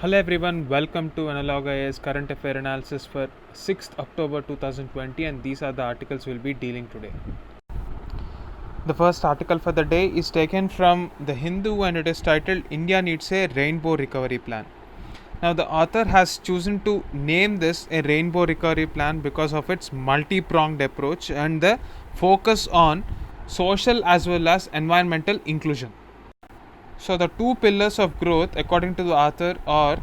Hello everyone, welcome to Analog IAS Current Affair Analysis for 6th October 2020, and these are the articles we'll be dealing today. The first article for the day is taken from The Hindu and it is titled India Needs a Rainbow Recovery Plan. Now the author has chosen to name this a Rainbow Recovery Plan because of its multi-pronged approach and the focus on social as well as environmental inclusion. So the two pillars of growth according to the author are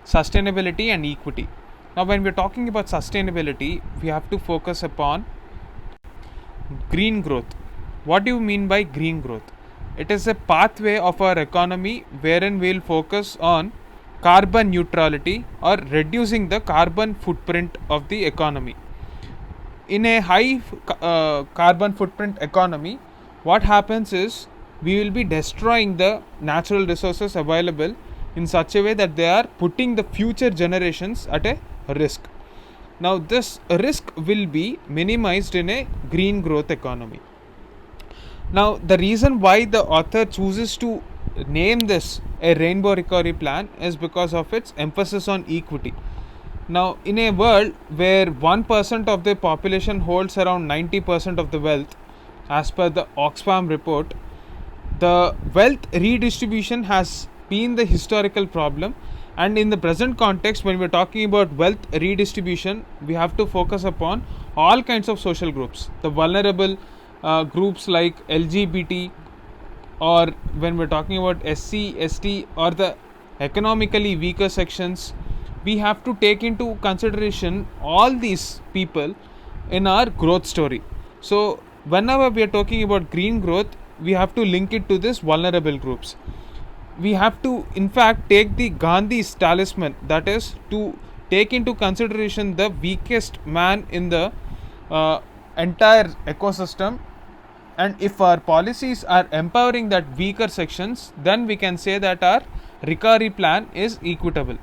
sustainability and equity. Now when we're talking about sustainability, we have to focus upon green growth. What do you mean by green growth? It is a pathway of our economy wherein we'll focus on carbon neutrality or reducing the carbon footprint of the economy. In a high carbon footprint economy, what happens is we will be destroying the natural resources available in such a way that they are putting the future generations at a risk. Now this risk will be minimized in a green growth economy. Now the reason why the author chooses to name this a rainbow recovery plan is because of its emphasis on equity. Now in a world where 1% of the population holds around 90% of the wealth, as per the Oxfam report, the wealth redistribution has been the historical problem, and in the present context, when we're talking about wealth redistribution, we have to focus upon all kinds of social groups, the vulnerable groups like LGBT, or when we're talking about SC, ST, or the economically weaker sections. We have to take into consideration all these people in our growth story. So whenever we are talking about green growth, we have to link it to this vulnerable groups. We have to in fact take the Gandhi's talisman, that is to take into consideration the weakest man in the entire ecosystem, and if our policies are empowering that weaker sections, then we can say that our recovery plan is equitable.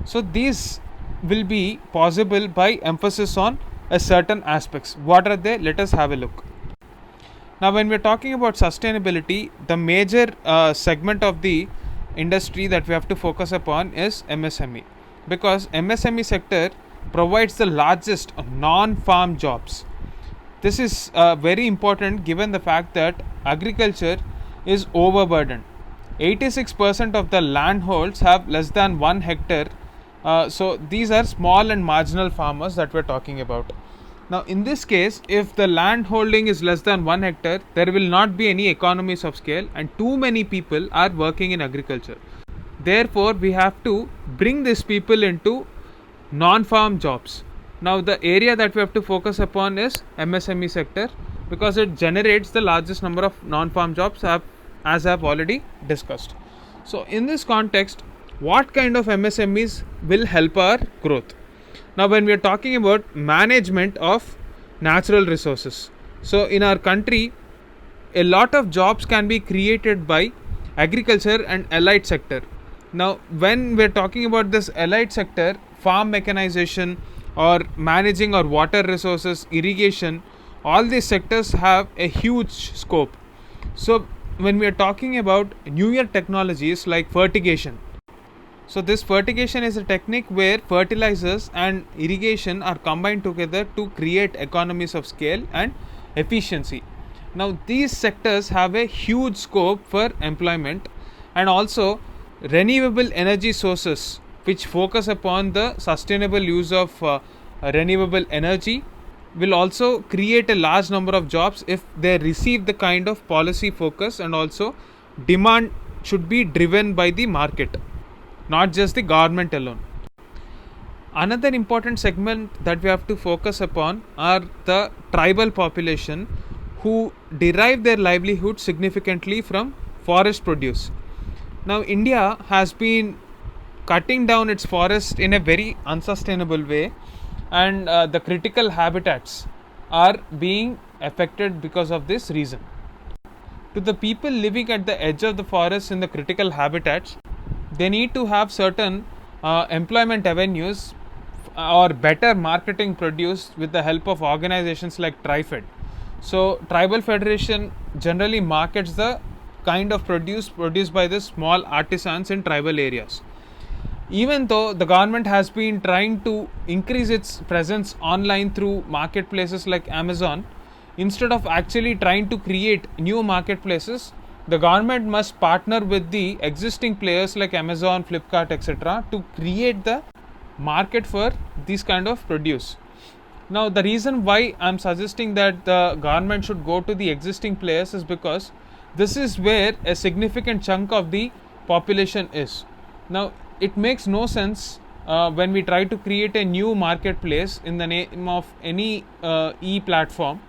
So these will be possible by emphasis on a certain aspects. What are they? Let us have a look. Now when we're talking about sustainability, the major segment of the industry that we have to focus upon is MSME, because MSME sector provides the largest non-farm jobs. This is very important given the fact that agriculture is overburdened. 86% of the landholds have less than 1 hectare. So these are small and marginal farmers that we're talking about. Now in this case, if the land holding is less than 1 hectare, there will not be any economies of scale and too many people are working in agriculture. Therefore, we have to bring these people into non-farm jobs. Now the area that we have to focus upon is MSME sector, because it generates the largest number of non-farm jobs, as I have already discussed. So in this context, what kind of MSMEs will help our growth? Now when we are talking about management of natural resources, so in our country a lot of jobs can be created by agriculture and allied sector. Now when we are talking about this allied sector, farm mechanization or managing our water resources, irrigation, all these sectors have a huge scope. So when we are talking about newer technologies like fertigation, so this fertigation is a technique where fertilizers and irrigation are combined together to create economies of scale and efficiency. Now these sectors have a huge scope for employment, and also renewable energy sources which focus upon the sustainable use of renewable energy will also create a large number of jobs if they receive the kind of policy focus, and also demand should be driven by the market, not just the government alone. Another important segment that we have to focus upon are the tribal population who derive their livelihood significantly from forest produce. Now India has been cutting down its forest in a very unsustainable way, and the critical habitats are being affected because of this reason. To the people living at the edge of the forest in the critical habitats, they need to have certain employment avenues or better marketing produced with the help of organizations like TriFed. So Tribal Federation generally markets the kind of produce produced by the small artisans in tribal areas. Even though the government has been trying to increase its presence online through marketplaces like Amazon, instead of actually trying to create new marketplaces, the government must partner with the existing players like Amazon, Flipkart, etc. to create the market for these kind of produce. Now, the reason why I'm suggesting that the government should go to the existing players is because this is where a significant chunk of the population is. Now, it makes no sense when we try to create a new marketplace in the name of any e platform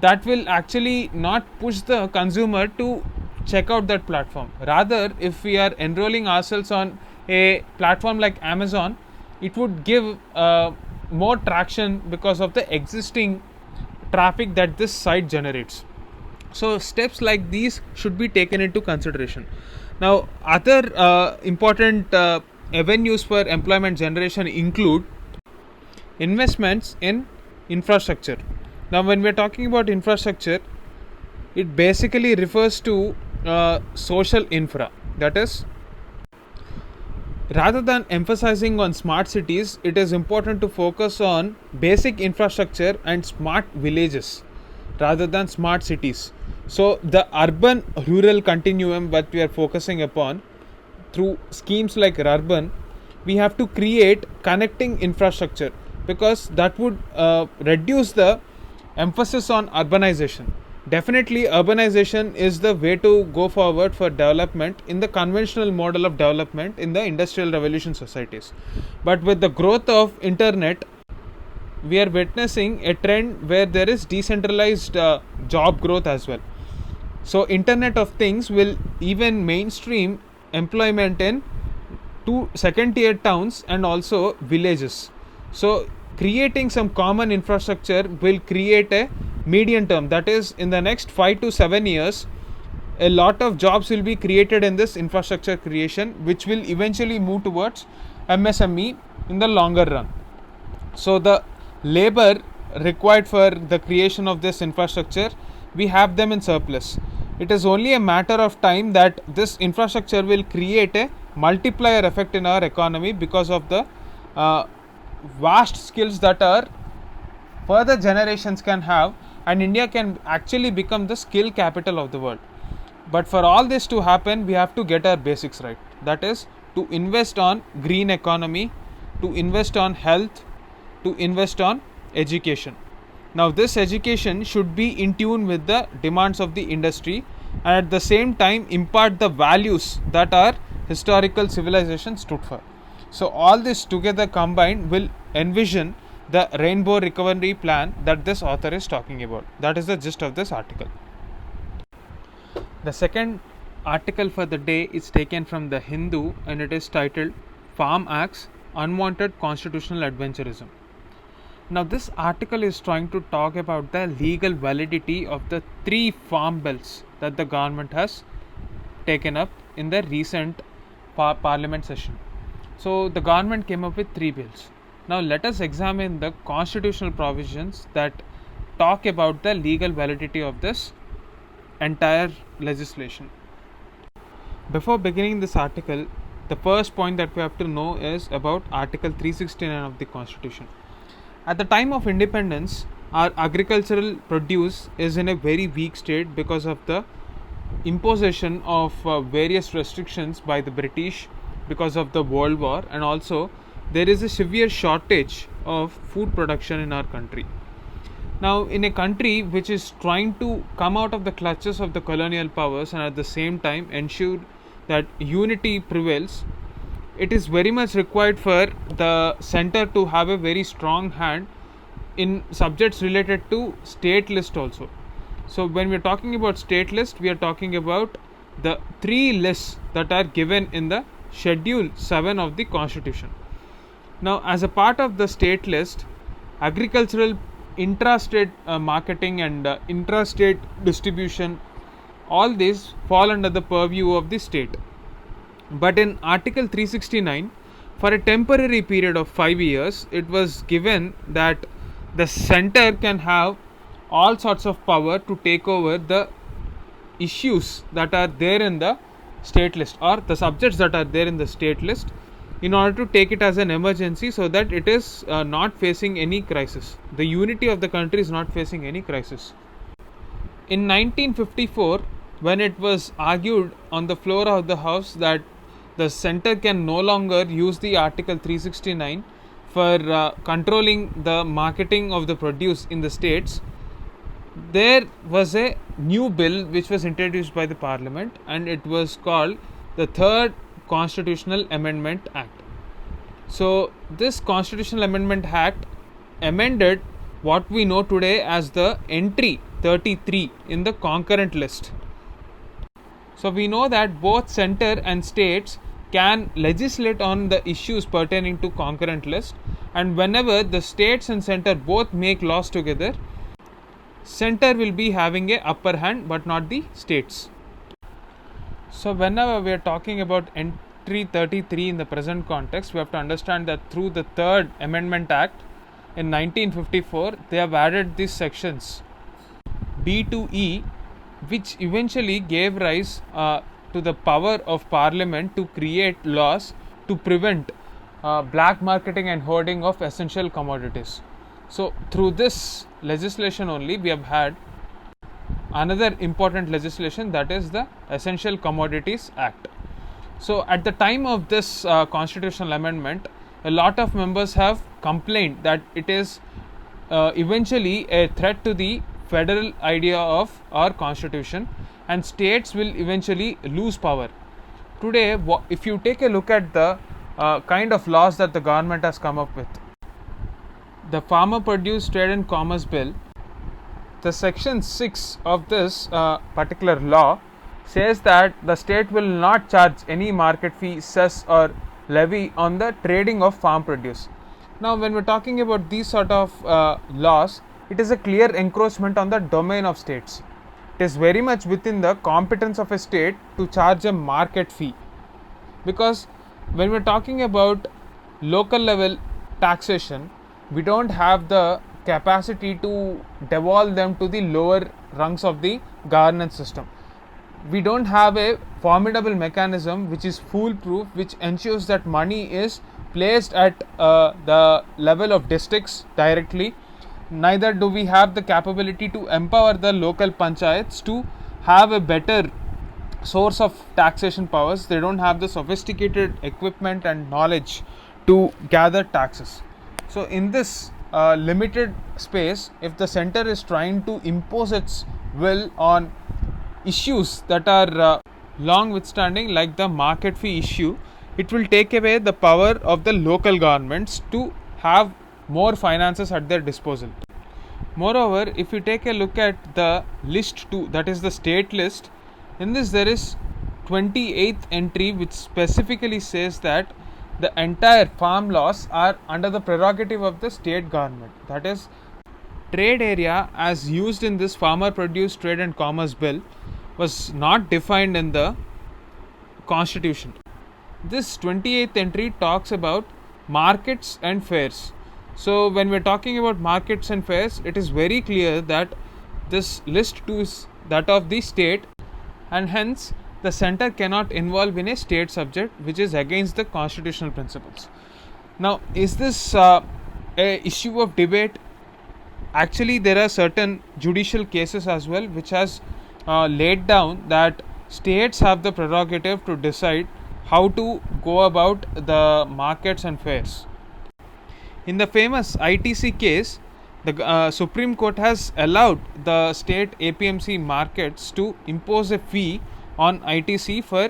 that will actually not push the consumer to check out that platform. Rather, if we are enrolling ourselves on a platform like Amazon, it would give more traction because of the existing traffic that this site generates. So steps like these should be taken into consideration. Now, other important avenues for employment generation include investments in infrastructure. Now, when we are talking about infrastructure, it basically refers to social infra. That is, rather than emphasizing on smart cities, it is important to focus on basic infrastructure and smart villages rather than smart cities. So, the urban rural continuum that we are focusing upon through schemes like Urban, we have to create connecting infrastructure because that would reduce the emphasis on urbanization. Definitely, urbanization is the way to go forward for development in the conventional model of development in the industrial revolution societies. But with the growth of internet, we are witnessing a trend where there is decentralized job growth as well. So, Internet of Things will even mainstream employment in two second tier towns and also villages. So, creating some common infrastructure will create a medium term, that is, in the next 5 to 7 years, a lot of jobs will be created in this infrastructure creation, which will eventually move towards MSME in the longer run. So, the labor required for the creation of this infrastructure, we have them in surplus. It is only a matter of time that this infrastructure will create a multiplier effect in our economy because of the vast skills that our further generations can have, and India can actually become the skill capital of the world. But for all this to happen, we have to get our basics right. That is, to invest on green economy, to invest on health, to invest on education. Now, this education should be in tune with the demands of the industry and at the same time impart the values that our historical civilization stood for. So, all this together combined will envision the rainbow recovery plan that this author is talking about. That is the gist of this article. The second article for the day is taken from the Hindu and it is titled Farm Acts Unwanted Constitutional Adventurism. Now, this article is trying to talk about the legal validity of the 3 farm bills that the government has taken up in the recent parliament session. So, the government came up with 3 bills. Now, let us examine the constitutional provisions that talk about the legal validity of this entire legislation. Before beginning this article, the first point that we have to know is about Article 369 of the Constitution. At the time of independence, our agricultural produce is in a very weak state because of the imposition of various restrictions by the British because of the World War, and also there is a severe shortage of food production in our country. Now, in a country which is trying to come out of the clutches of the colonial powers and at the same time ensure that unity prevails, it is very much required for the center to have a very strong hand in subjects related to state list also. So, when we are talking about state list, we are talking about the 3 lists that are given in the Schedule 7 of the Constitution. Now, as a part of the state list, agricultural intrastate marketing and intrastate distribution, all these fall under the purview of the state. But in Article 369, for a temporary period of 5 years, it was given that the center can have all sorts of power to take over the issues that are there in the state list or the subjects that are there in the state list in order to take it as an emergency so that it is not facing any crisis. The unity of the country is not facing any crisis. In 1954, when it was argued on the floor of the House that the center can no longer use the Article 369 for controlling the marketing of the produce in the states, there was a new bill which was introduced by the Parliament, and it was called the Third Constitutional Amendment Act. So, this Constitutional Amendment Act amended what we know today as the entry 33 in the concurrent list. So, we know that both center and states can legislate on the issues pertaining to concurrent list, and whenever the states and center both make laws together, center will be having a upper hand but not the states. So whenever we are talking about entry 33 in the present context, we have to understand that through the Third Amendment Act in 1954, they have added these sections D to E, which eventually gave rise to the power of Parliament to create laws to prevent black marketing and hoarding of essential commodities. So through this legislation only, we have had another important legislation, that is the Essential Commodities Act. So at the time of this constitutional amendment, a lot of members have complained that it is eventually a threat to the federal idea of our constitution, and states will eventually lose power. Today, if you take a look at the kind of laws that the government has come up with, the Farmer Produce Trade and Commerce Bill, the section 6 of this particular law says that the state will not charge any market fee, cess or levy on the trading of farm produce. Now when we are talking about these sort of laws, it is a clear encroachment on the domain of states. It is very much within the competence of a state to charge a market fee, because when we are talking about local level taxation, we don't have the capacity to devolve them to the lower rungs of the governance system. We don't have a formidable mechanism which is foolproof, which ensures that money is placed at the level of districts directly. Neither do we have the capability to empower the local panchayats to have a better source of taxation powers. They don't have the sophisticated equipment and knowledge to gather taxes. So in this limited space, if the center is trying to impose its will on issues that are long withstanding, like the market fee issue, it will take away the power of the local governments to have more finances at their disposal. Moreover, if you take a look at the list 2, that is the state list, in this there is 28th entry which specifically says that the entire farm laws are under the prerogative of the state government. That is, trade area as used in this Farmer Produce Trade and Commerce Bill was not defined in the constitution. This 28th entry talks about markets and fairs. So when we are talking about markets and fairs, it is very clear that this list 2 is that of the state, and hence the center cannot involve in a state subject which is against the constitutional principles. Now, is this a issue of debate? Actually, there are certain judicial cases as well which has laid down that states have the prerogative to decide how to go about the markets and fairs. In the famous ITC case, the Supreme Court has allowed the state APMC markets to impose a fee on ITC for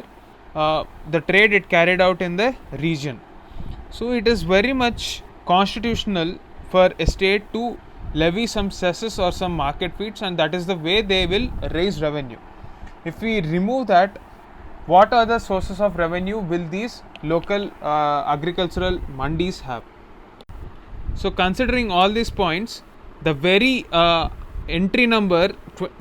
the trade it carried out in the region. So it is very much constitutional for a state to levy some cesses or some market fees, and that is the way they will raise revenue. If we remove that, what other sources of revenue will these local agricultural mandis have? So considering all these points, the very entry number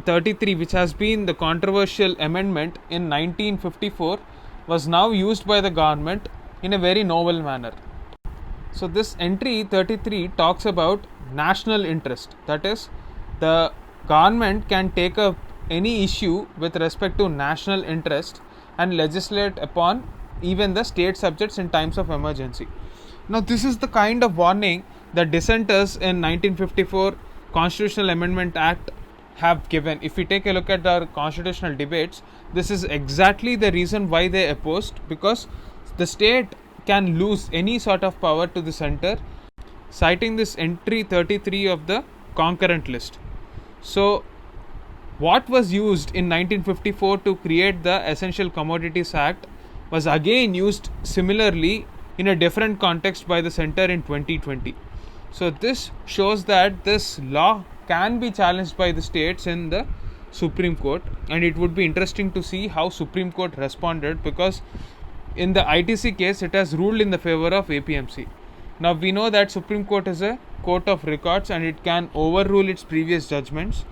33, which has been the controversial amendment in 1954, was now used by the government in a very novel manner. So this entry 33 talks about national interest. That is, the government can take up any issue with respect to national interest and legislate upon even the state subjects in times of emergency. Now, this is the kind of warning that dissenters in 1954 Constitutional Amendment Act have given. If we take a look at our constitutional debates, this is exactly the reason why they opposed, because the state can lose any sort of power to the center, citing this entry 33 of the concurrent list. So, what was used in 1954 to create the Essential Commodities Act was again used similarly in a different context by the center in 2020. So this shows that this law can be challenged by the states in the Supreme Court, and it would be interesting to see how Supreme Court responded, because in the ITC case it has ruled in the favor of APMC. Now we know that Supreme Court is a court of records and it can overrule its previous judgments,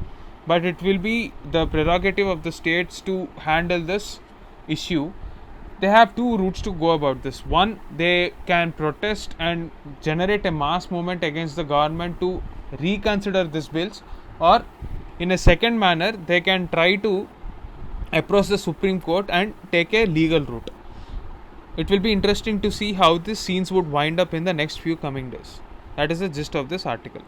but it will be the prerogative of the states to handle this issue. They have two routes to go about this. One, they can protest and generate a mass movement against the government to reconsider these bills, or in a second manner, they can try to approach the Supreme Court and take a legal route. It will be interesting to see how these scenes would wind up in the next few coming days. That is the gist of this article.